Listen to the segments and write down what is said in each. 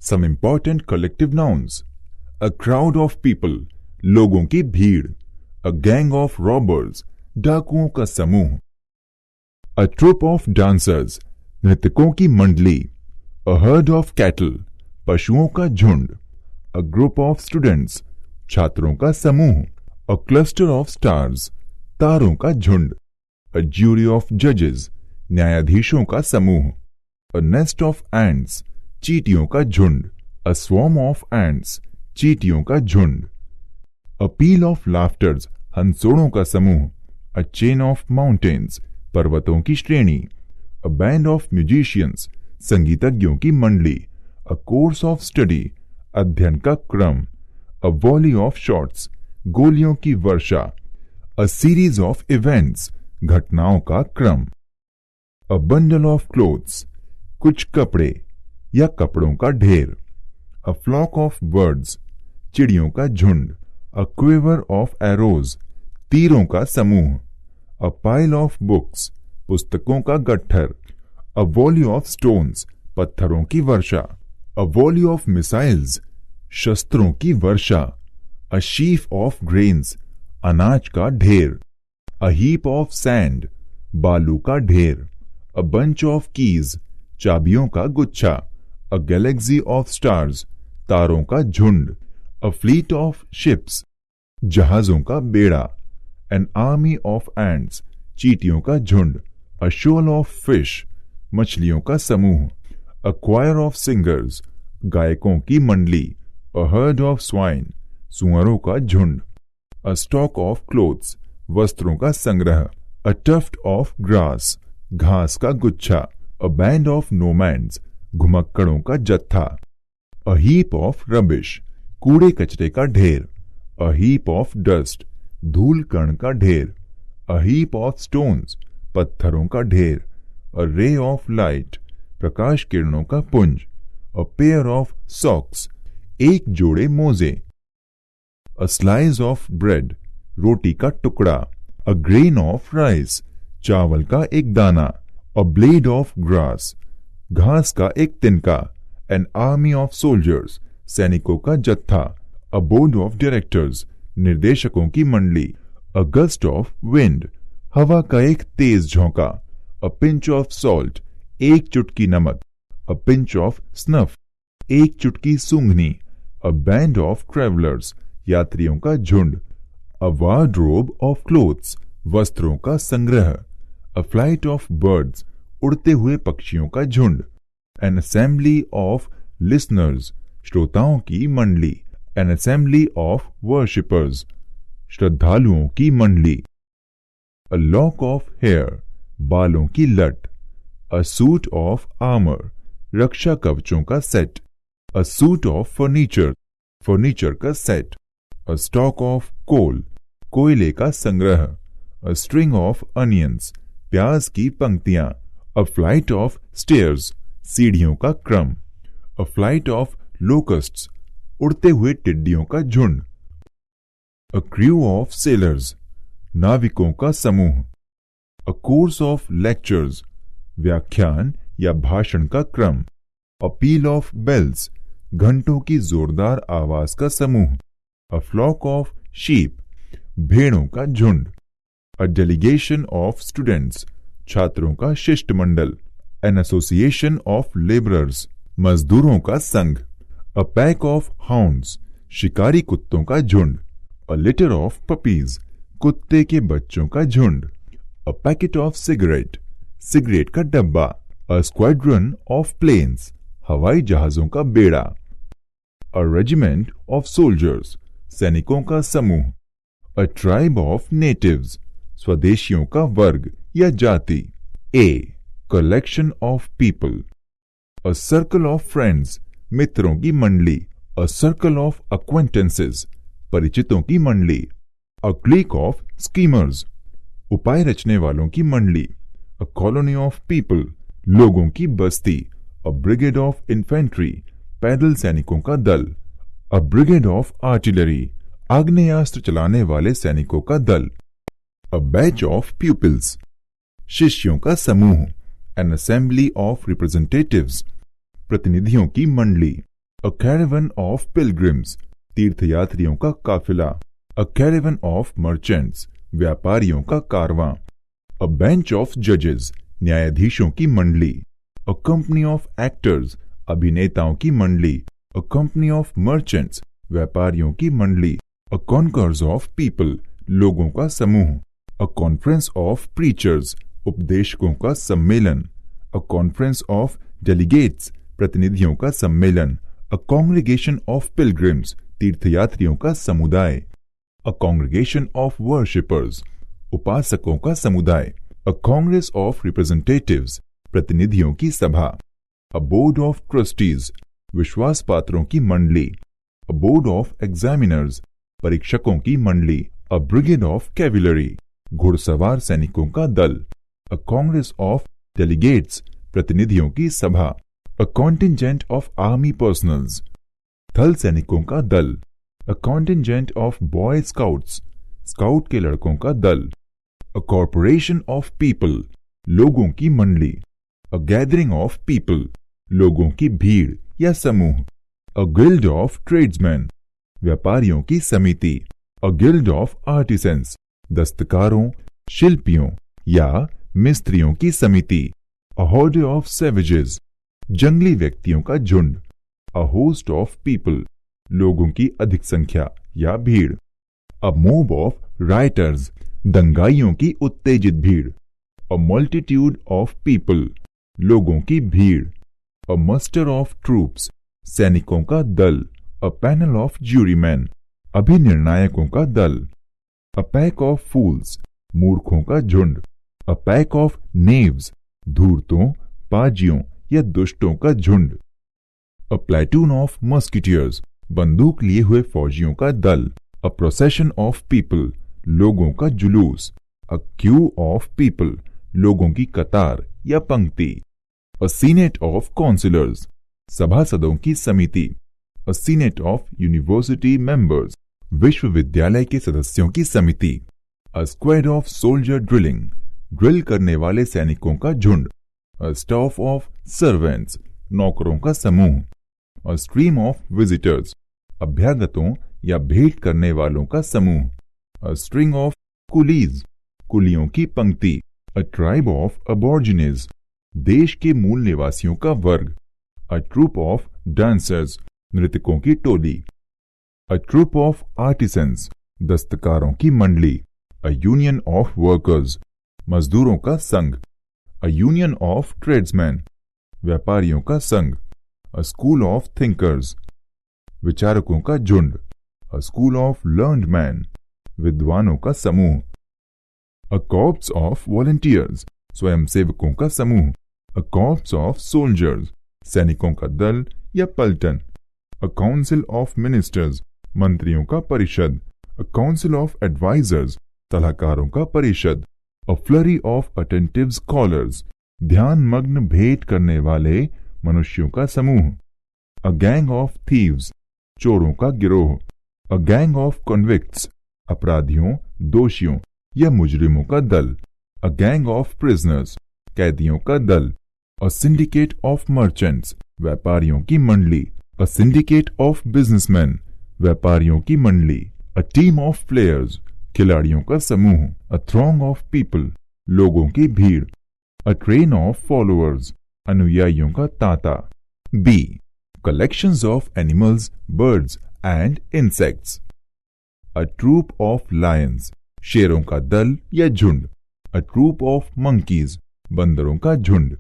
Some important collective nouns. A crowd of people, लोगों की भीड़. A gang of robbers, डाकुओं का समूह. A troop of dancers, नृत्यकों की मंडली. A herd of cattle, पशुओं का झुंड. A group of students, छात्रों का समूह. A cluster of stars, तारों का झुंड. A jury of judges, न्यायाधीशों का समूह. A nest of ants, चींटियों का झुंड. A swarm of ants, चींटियों का झुंड. A peal of laughters, हंसोड़ों का समूह. A chain of mountains, पर्वतों की श्रेणी. A band of musicians, संगीतज्ञों की मंडली. A course of study, अध्ययन का क्रम. A volley of shots, गोलियों की वर्षा. A series of events, घटनाओं का क्रम. A bundle of clothes, कुछ कपड़े या कपड़ों का ढेर. A flock of birds, चिड़ियों का झुंड. A quiver of arrows, तीरों का समूह. A pile of books, पुस्तकों का गट्ठर. A volley of stones, पत्थरों की वर्षा. A volley of missiles, शस्त्रों की वर्षा. A sheaf of grains, अनाज का ढेर. A heap of sand, बालू का ढेर. A bunch of keys, चाबियों का गुच्छा. A galaxy of stars, तारों का झुंड. A fleet of ships, जहाजों का बेड़ा. An army of ants, चींटियों का झुंड. A shoal of fish, मछलियों का समूह. A choir of singers, गायकों की मंडली. A herd of swine, सुअरों का झुंड. A stock of clothes, वस्त्रों का संग्रह. A tuft of grass, घास का गुच्छा. A band of nomads, घुमक्कड़ों का जत्था. A heap of rubbish, कूड़े कचरे का ढेर. A heap of dust, धूल कण का ढेर. A heap of stones, पत्थरों का ढेर. A ray of light, प्रकाश किरणों का पुंज. A pair of socks, एक जोड़े मोजे. A slice of bread, रोटी का टुकड़ा. A grain of rice, चावल का एक दाना. A blade of grass, घास का एक तिनका. An army of soldiers, सैनिकों का जत्था. A board of directors, निर्देशकों की मंडली. A gust of wind, हवा का एक तेज झोंका. A pinch of salt, एक चुटकी नमक. A pinch of snuff, एक चुटकी सूंघनी. A band of travelers, यात्रियों का झुंड. A wardrobe of clothes, वस्त्रों का संग्रह. A flight of birds, उड़ते हुए पक्षियों का झुंड. An assembly of listeners, श्रोताओं की मंडली. An assembly of worshippers, श्रद्धालुओं की मंडली. A lock of hair, बालों की लट. A suit of armor, रक्षा कवचों का set. A suit of furniture, furniture का set. A stock of coal, कोयले का संग्रह. A string of onions, प्याज की पंक्तियां. A flight of stairs, सीढ़ियों का क्रम. A flight of locusts, उड़ते हुए टिड्डियों का झुंड. A crew of sailors, नाविकों का समूह. A course of lectures, व्याख्यान या भाषण का क्रम. A peal of bells, घंटों की जोरदार आवाज का समूह. A flock of sheep, भेड़ों का झुंड. A delegation of students, छात्रों का शिष्टमंडल. An association of laborers, मजदूरों का संघ. A pack of hounds, शिकारी कुत्तों का झुंड. A litter of puppies, कुत्ते के बच्चों का झुंड. A packet of cigarette, cigarette का डब्बा. A squadron of planes, हवाई जहाजों का बेड़ा. A regiment of soldiers, सैनिकों का समूह. A tribe of natives, स्वदेशियों का वर्ग या जाति. A collection of people. A circle of friends, मित्रों की मंडली. A circle of acquaintances, परिचितों की मंडली. A clique of schemers, उपाय रचने वालों की मंडली. A colony of people, लोगों की बस्ती. A brigade of infantry, पैदल सैनिकों का दल. A brigade of artillery, आग्नेयास्त्र चलाने वाले सैनिकों का दल. A batch of pupils, शिष्यों का समूह. An assembly of representatives, प्रतिनिधियों की मंडली. A caravan of pilgrims, तीर्थयात्रियों का काफिला. A caravan of merchants, व्यापारियों का कारवां. A bench of judges, न्यायाधीशों की मंडली. A company of actors, अभिनेताओं की मंडली. A company of merchants, व्यापारियों की मंडली. A concourse of people, लोगों का समूह. A conference of preachers, उपदेशकों का सम्मेलन. A conference of delegates, प्रतिनिधियों का सम्मेलन. A congregation of pilgrims, तीर्थयात्रियों का समुदाय. A congregation of worshippers, उपासकों का समुदाय. A congress of representatives, प्रतिनिधियों की सभा. A board of trustees, विश्वास पात्रों की मंडली. A board of examiners, परीक्षकों की मंडली. A brigade of cavalry, घुड़सवार सैनिकों का दल. A congress of delegates, प्रतिनिधियों की सभा. A contingent of army personals, थल सैनिकों का दल. A contingent of boy scouts, scout के लड़कों का दल. A corporation of people, लोगों की मंडली. A gathering of people, लोगों की भीड़ या समूह. A guild of tradesmen, व्यापारियों की समिति. A guild of artisans, दस्तकारों, शिल्पियों या मिस्त्रियों की समिति. A horde of savages, जंगली व्यक्तियों का झुंड. A host of people, लोगों की अधिक संख्या या भीड़. A mob of rioters, दंगाइयों की उत्तेजित भीड़. A multitude of people, लोगों की भीड़. A muster of troops, सैनिकों का दल. A panel of jurymen, अभिनिर्णायकों का दल. A pack of fools, मूर्खों का झुंड. A pack of knaves, धूर्तों, पाजियों या दुष्टों का झुंड. A platoon of musketeers, बंदूक लिए हुए फौजियों का दल. A procession of people, लोगों का जुलूस. A queue of people, लोगों की कतार या पंक्ति. A senate of councillors, सभासदों की समिति. A senate of university members, विश्वविद्यालय के सदस्यों की समिति. A squad of soldier drilling, drill करने वाले सैनिकों का झुंड. A staff of servants, नौकरों का समूह. A stream of visitors, अभ्यागतों या भेंट करने वालों का समूह. A string of coolies, कुलियों की पंक्ति. A tribe of aborigines, देश के मूल निवासियों का वर्ग. A troop of dancers, नृत्यकों की टोली. A troop of artisans, दस्तकारों की मंडली. A union of workers, मजदूरों का संघ. A union of tradesmen, व्यापारियों का संघ. A school of thinkers, विचारकों का झुंड. A school of learned men, विद्वानों का समूह. A corps of volunteers, स्वयंसेवकों का समूह. A corps of soldiers, सैनिकों का दल या पलटन. A council of ministers, मंत्रियों का परिषद. A council of advisors, सलाहकारों का परिषद. A flurry of attentive scholars, ध्यान मग्न भेंट करने वाले मनुष्यों का समूह. A gang of thieves, चोरों का गिरोह. A gang of convicts, अपराधियों, दोषियों या मुजरिमों का दल. A gang of prisoners, कैदियों का दल. A syndicate of merchants, व्यापारियों की मंडली. A syndicate of businessmen, व्यापारियों की मंडली. A team of players, खिलाड़ियों का समूह. A throng of people, लोगों की भीड़. A train of followers, अनुयायियों का तांता. B. Collections of animals, birds and insects. A troop of lions, शेरों का दल या झुंड. A troop of monkeys, बंदरों का झुंड.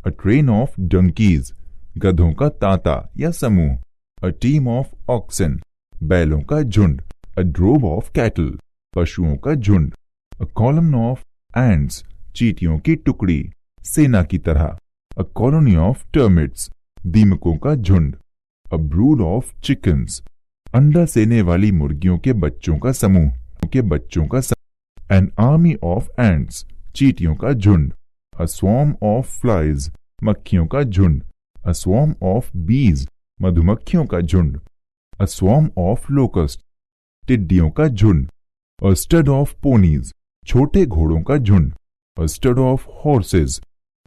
A train of donkeys, गधों का तांता या समूह. A team of oxen, बैलों का झुंड. A drove of cattle, पशुओं का झुंड. A column of ants, चींटियों की टुकड़ी, सेना की तरह. A colony of termites, दीमकों का झुंड. A brood of chickens, अंडा सेने वाली मुर्गियों के बच्चों का समूह. An army of ants, चींटियों का झुंड. A swarm of flies, मक्खियों का झुंड. A swarm of bees, मधुमक्खियों का झुंड. A swarm of locusts, टिड्डियों का झुंड. A stud of ponies, छोटे घोड़ों का झुंड. A stud of horses,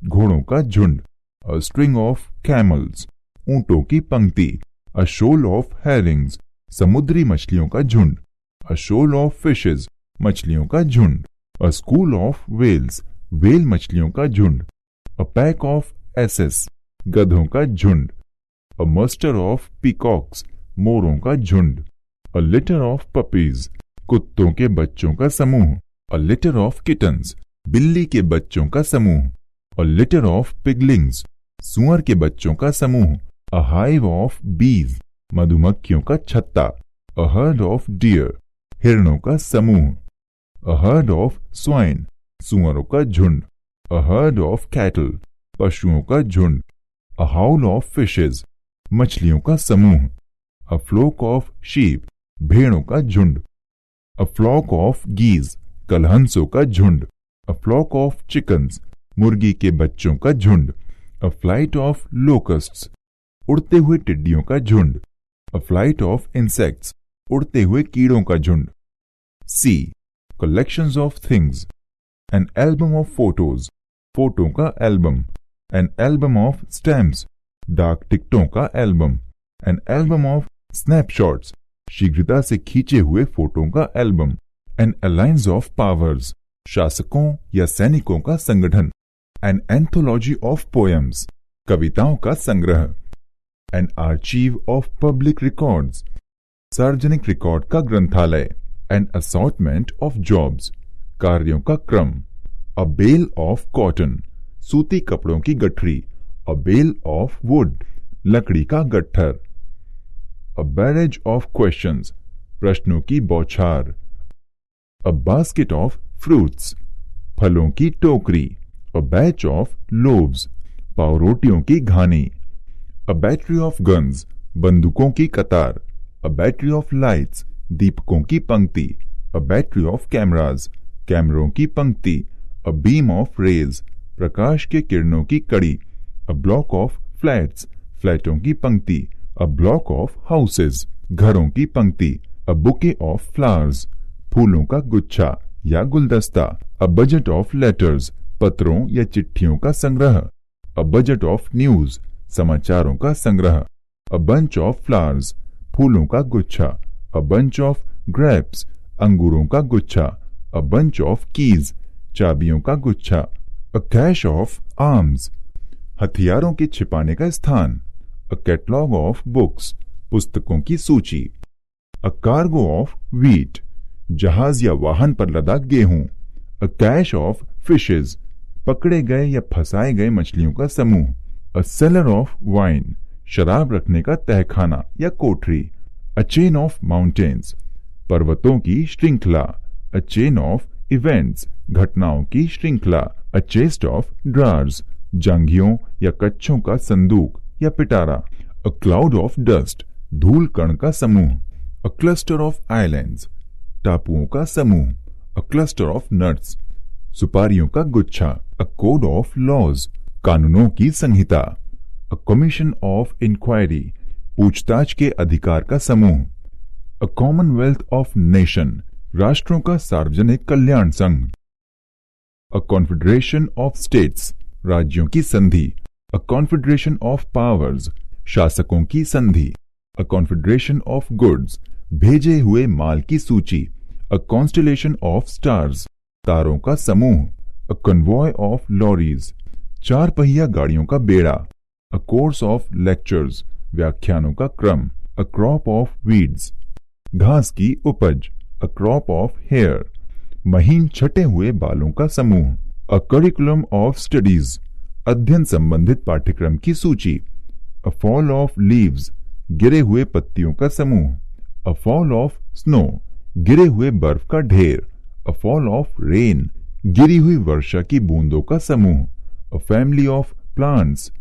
घोड़ों का झुंड. A string of camels, ऊंटों की पंक्ति. अ शोल ऑफ हैरिंग्स, समुद्री मछलियों का झुंड। अ शोल ऑफ फिशेज, मछलियों का झुंड। अ स्कूल ऑफ व्हेल्स, व्हेल मछलियों का झुंड। अ पैक ऑफ एसेस, गधों का झुंड। अ मस्टर ऑफ पीकॉक्स, मोरों का झुंड। अ लिटर ऑफ पपीज, कुत्तों के बच्चों का समूह। अ लिटर ऑफ किटन्स, बिल्ली के बच्चों का समूह। अ लिटर ऑफ पिगलिंग्स, सुअर के बच्चों का समूह। अ हाइव ऑफ बीज, मधुमक्खियों का छत्ता। अ हर्ड ऑफ डियर, हिरणों का समूह। अ हर्ड ऑफ स्वाइन, सुअरों का झुंड। अ हर्ड ऑफ कैटल, पशुओं का झुंड। अ हाउल ऑफ फिशेज, मछलियों का समूह। अ फ्लोक ऑफ शीप, भेड़ों का झुंड। अ फ्लॉक ऑफ गीज, कलहंसों का झुंड। अ फ्लॉक ऑफ चिकन्स, मुर्गी के बच्चों का झुंड। अ फ्लाइट ऑफ लोकस्ट्स, उड़ते हुए टिड्डियों का झुंड। अ फ्लाइट ऑफ इंसेक्ट्स, उड़ते हुए कीड़ों का झुंड। C, collections of things. An album of photos, photo का album. An album of stamps, डाक टिकटों का album. An album of snapshots, शीघ्रता से खींचे हुए फोटो का album. An alliance of powers, शासकों या सैनिकों का संगठन। एन एंथोलॉजी ऑफ पोएम्स, कविताओं का संग्रह। An archive of public records, सार्वजनिक रिकॉर्ड का ग्रंथालय। एन असॉर्टमेंट ऑफ जॉब्स, कार्यों का क्रम। अ बेल ऑफ कॉटन, सूती कपड़ों की गठरी। अ बेल ऑफ वुड, लकड़ी का गट्ठर। अ बैरेज ऑफ क्वेश्चंस, प्रश्नों की बौछार। अ बास्केट ऑफ फ्रूट्स, फलों की टोकरी। अ बैच ऑफ लोव्स, पावरोटियों की घानी। अ बैटरी ऑफ गन्स, बंदूकों की कतार। अ बैटरी ऑफ लाइट्स, दीपकों की पंक्ति। अ बैटरी ऑफ कैमराज, कैमरों की पंक्ति। अ बीम ऑफ रेज, प्रकाश के किरणों की कड़ी। अ ब्लॉक ऑफ फ्लैट्स, फ्लैटों की पंक्ति। अ ब्लॉक ऑफ हाउसेज, घरों की पंक्ति। अ बुके ऑफ फ्लावर्स, फूलों का गुच्छा या गुलदस्ता। अ बजट ऑफ लेटर्स, पत्रों या चिट्ठियों का संग्रह। अ बजट ऑफ न्यूज, समाचारों का संग्रह। अ बंच ऑफ फ्लावर्स, फूलों का गुच्छा। अ बंच ऑफ ग्रेप्स, अंगूरों का गुच्छा। अ बंच ऑफ कीज, चाबियों का गुच्छा। अ कैश ऑफ आर्म्स, हथियारों के छिपाने का स्थान। अ कैटलॉग ऑफ बुक्स, पुस्तकों की सूची। अ कार्गो ऑफ व्हीट, जहाज या वाहन पर लदा गेहूं। अ कैश ऑफ फिशेज, पकड़े गए या फंसाए गए मछलियों का समूह। अ सेलर ऑफ वाइन, शराब रखने का तहखाना या कोठरी। अ चेन ऑफ माउंटेन्स, पर्वतों की श्रृंखला। अ चेन ऑफ इवेंट्स, घटनाओं की श्रृंखला। अ चेस्ट ऑफ ड्रार्स, जांघियों या कच्छों का संदूक या पिटारा। अ क्लाउड ऑफ डस्ट, धूल कण का समूह। अ क्लस्टर ऑफ आइलैंड्स, टापुओं का समूह। अ क्लस्टर ऑफ नट्स, सुपारियों का गुच्छा। अ कोड ऑफ लॉज, कानूनों की संहिता। अ कमीशन ऑफ इंक्वायरी, पूछताछ के अधिकार का समूह। अ कॉमनवेल्थ ऑफ नेशन, राष्ट्रों का सार्वजनिक कल्याण संघ। अ कॉन्फेडरेशन ऑफ स्टेट्स, राज्यों की संधि। अ कॉन्फेडरेशन ऑफ पावर्स, शासकों की संधि। अ कॉन्फेडरेशन ऑफ गुड्स, भेजे हुए माल की सूची। अ कॉन्स्टेलेशन ऑफ स्टार्स, तारों का समूह। अ कन्वॉय ऑफ लॉरीज, चार पहिया गाड़ियों का बेड़ा। अ कोर्स ऑफ लेक्चर्स, व्याख्यानों का क्रम। अ क्रॉप ऑफ वीड्स, घास की उपज। अ क्रॉप ऑफ हेयर, महीन छटे हुए बालों का समूह। अ करिकुलम ऑफ स्टडीज, अध्ययन संबंधित पाठ्यक्रम की सूची। अ फॉल ऑफ लीव्स, गिरे हुए पत्तियों का समूह। अ फॉल ऑफ स्नो, गिरे हुए बर्फ का ढेर। अ फॉल ऑफ रेन, गिरी हुई वर्षा की बूंदों का समूह। अ फैमिली ऑफ प्लांट्स,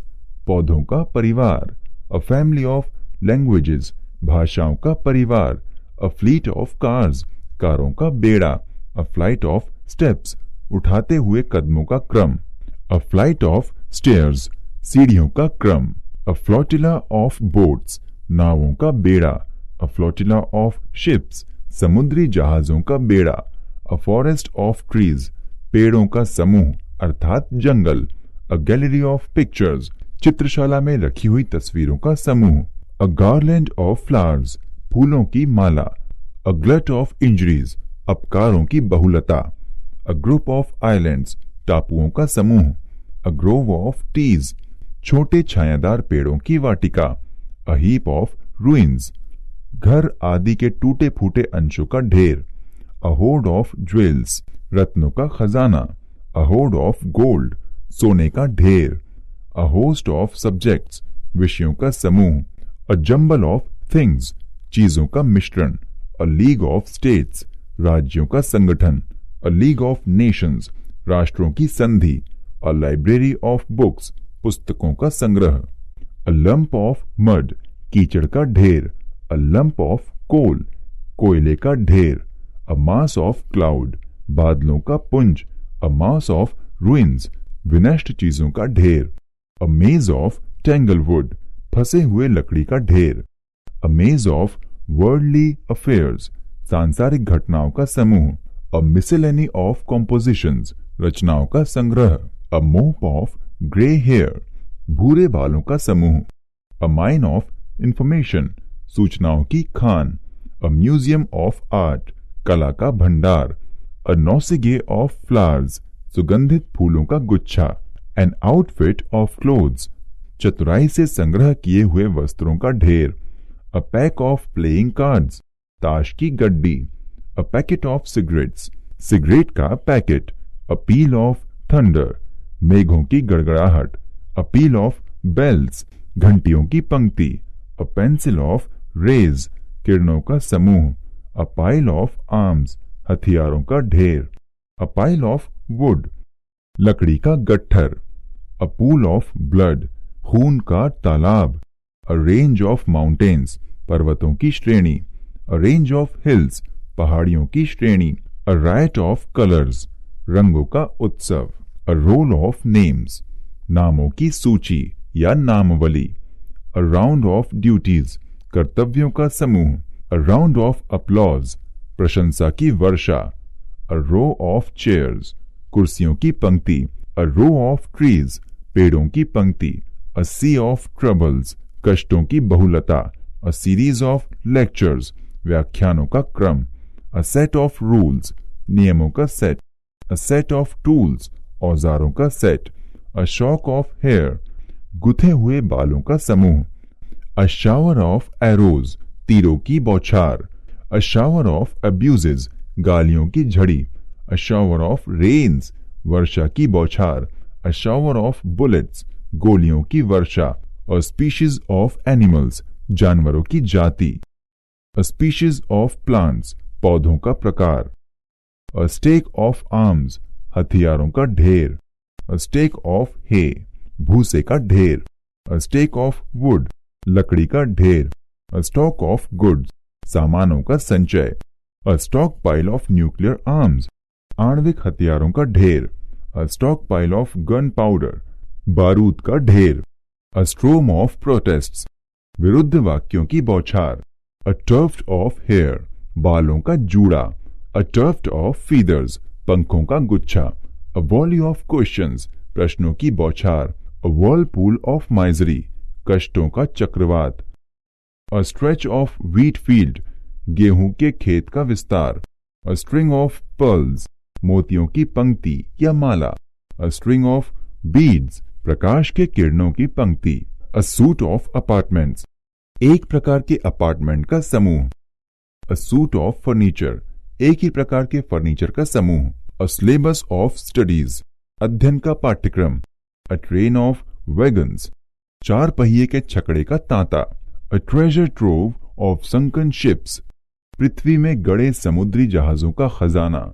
पौधों का परिवार। अ फैमिली ऑफ लैंग्वेजेस, भाषाओं का परिवार। अ फ्लीट ऑफ कार्स, कारों का बेड़ा। अ फ्लाइट ऑफ स्टेप्स, उठाते हुए कदमों का क्रम। अ फ्लाइट ऑफ स्टेयर्स, सीढ़ियों का क्रम। अ फ्लोटिला ऑफ बोट्स, नावों का बेड़ा। अ फ्लोटिला ऑफ शिप्स, समुद्री जहाजों का बेड़ा। अ फॉरेस्ट ऑफ ट्रीज, पेड़ों का समूह अर्थात जंगल। अ गैलरी ऑफ पिक्चर्स, चित्रशाला में रखी हुई तस्वीरों का समूह। अ गार्लैंड ऑफ फ्लावर्स, फूलों की माला। अ ग्लट ऑफ इंजरीज, अपकारों की बहुलता। अ ग्रुप ऑफ आइलैंड्स, टापुओं का समूह। अ ग्रोव ऑफ टीज, छोटे छायादार पेड़ों की वाटिका। अ हीप ऑफ रुइंस, घर आदि के टूटे फूटे अंशों का ढेर। अ होर्ड ऑफ ज्वेल्स, रत्नों का खजाना। अ होर्ड ऑफ गोल्ड, सोने का ढेर। अ होस्ट ऑफ सब्जेक्ट्स, विषयों का समूह। अ जंबल ऑफ थिंग्स, चीजों का मिश्रण। अ लीग ऑफ स्टेट्स, राज्यों का संगठन। अ लीग ऑफ नेशंस, राष्ट्रों की संधि। अ लाइब्रेरी ऑफ बुक्स, पुस्तकों का संग्रह। अ लंप ऑफ मड, कीचड़ का ढेर। अ लंप ऑफ कोल, कोयले का ढेर। अ मास ऑफ क्लाउड, बादलों का पुंज। अ मास ऑफ रुइंस, विनष्ट चीजों का ढेर। अ मेज ऑफ टेंगलवुड, फंसे हुए लकड़ी का ढेर। अ मेज ऑफ वर्ल्डली अफेयर्स, सांसारिक घटनाओं का समूह। अ मिसेलेनी ऑफ कॉम्पोजिशंस, रचनाओं का संग्रह। अ मोप ऑफ ग्रे हेयर, भूरे बालों का समूह। अ माइन ऑफ इंफॉर्मेशन, सूचनाओं की Khan. A museum of art, कला का भंडार। अ नौसिगे ऑफ फ्लावर्स, सुगंधित फूलों का गुच्छा। एन आउटफिट ऑफ क्लोथ्स, चतुराई से संग्रह किए हुए वस्त्रों का ढेर। A pack of playing cards, ताश की गड्डी। A packet of cigarettes, cigarette का packet. A peel of thunder, मेघों की गड़गड़ाहट। अ पील ऑफ बेल्स, घंटियों की पंक्ति। अ पेंसिल ऑफ रेज, किरणों का समूह। अ पाइल ऑफ आर्म्स, हथियारों का ढेर। अ पाइल ऑफ वुड, लकड़ी का गट्ठर। अ पूल ऑफ ब्लड, खून का तालाब। अ रेंज ऑफ माउंटेन्स, पर्वतों की श्रेणी। अ रेंज ऑफ हिल्स, पहाड़ियों की श्रेणी। अ राइट ऑफ कलर्स, रंगों का उत्सव। अ रोल ऑफ नेम्स, नामों की सूची या नामवली। अ राउंड ऑफ ड्यूटीज, कर्तव्यों का समूह। अ राउंड ऑफ अपलॉज, प्रशंसा की वर्षा। अ रो ऑफ चेयर्स, कुर्सियों की पंक्ति। अ रो ऑफ ट्रीज, पेड़ों की पंक्ति। अ सी ऑफ ट्रबल्स, कष्टों की बहुलता। अ सीरीज ऑफ लेक्चर्स, व्याख्यानों का क्रम। अ सेट ऑफ रूल्स, नियमों का set. A set of tools, औजारों का set. A shock of hair, गुथे हुए बालों का समूह। अ शावर ऑफ एरोज, तीरों की बौछार। अ शावर ऑफ अब्यूजेज, गालियों की झड़ी। अ शावर ऑफ रेन्स, वर्षा की बौछार। अ शावर ऑफ बुलेट्स, गोलियों की वर्षा। अ स्पीशीज ऑफ एनिमल्स, जानवरों की जाति। अ स्पीशीज ऑफ प्लांट्स, पौधों का प्रकार। अ स्टेक ऑफ आर्म्स, हथियारों का ढेर। अ स्टेक ऑफ हे, भूसे का ढेर। अ स्टेक ऑफ वुड, लकड़ी का ढेर। अ स्टॉक ऑफ गुड्स, सामानों का संचय। A stock pile of nuclear arms, आणविक हथियारों का ढेर। A stock pile of gun powder, बारूद का ढेर। अ स्ट्रोम ऑफ प्रोटेस्ट्स, विरुद्ध वाक्यों की बौछार। अ टर्फ्ट ऑफ हेयर, बालों का जूड़ा। अ टर्फ्ट ऑफ फीदर्स, पंखों का गुच्छा। अ वॉली ऑफ क्वेश्चंस, प्रश्नों की बौछार। अ व्हर्लपूल ऑफ माइजरी, कष्टों का चक्रवात। A stretch of wheat field, गेहूं के खेत का विस्तार। अ स्ट्रिंग ऑफ पर्ल्स, मोतियों की पंक्ति या माला। अ स्ट्रिंग ऑफ बीड्स, प्रकाश के किरणों की पंक्ति। अ सूट ऑफ अपार्टमेंट्स, एक प्रकार के अपार्टमेंट का समूह। अ सूट ऑफ फर्नीचर, एक ही प्रकार के फर्नीचर का समूह। अ सिलेबस ऑफ स्टडीज, अध्ययन का पाठ्यक्रम। अ ट्रेन ऑफ वैगन्स, चार पहिए के छकड़े का तांता। A treasure trove of sunken ships, पृथ्वी में गड़े समुद्री जहाजों का खजाना।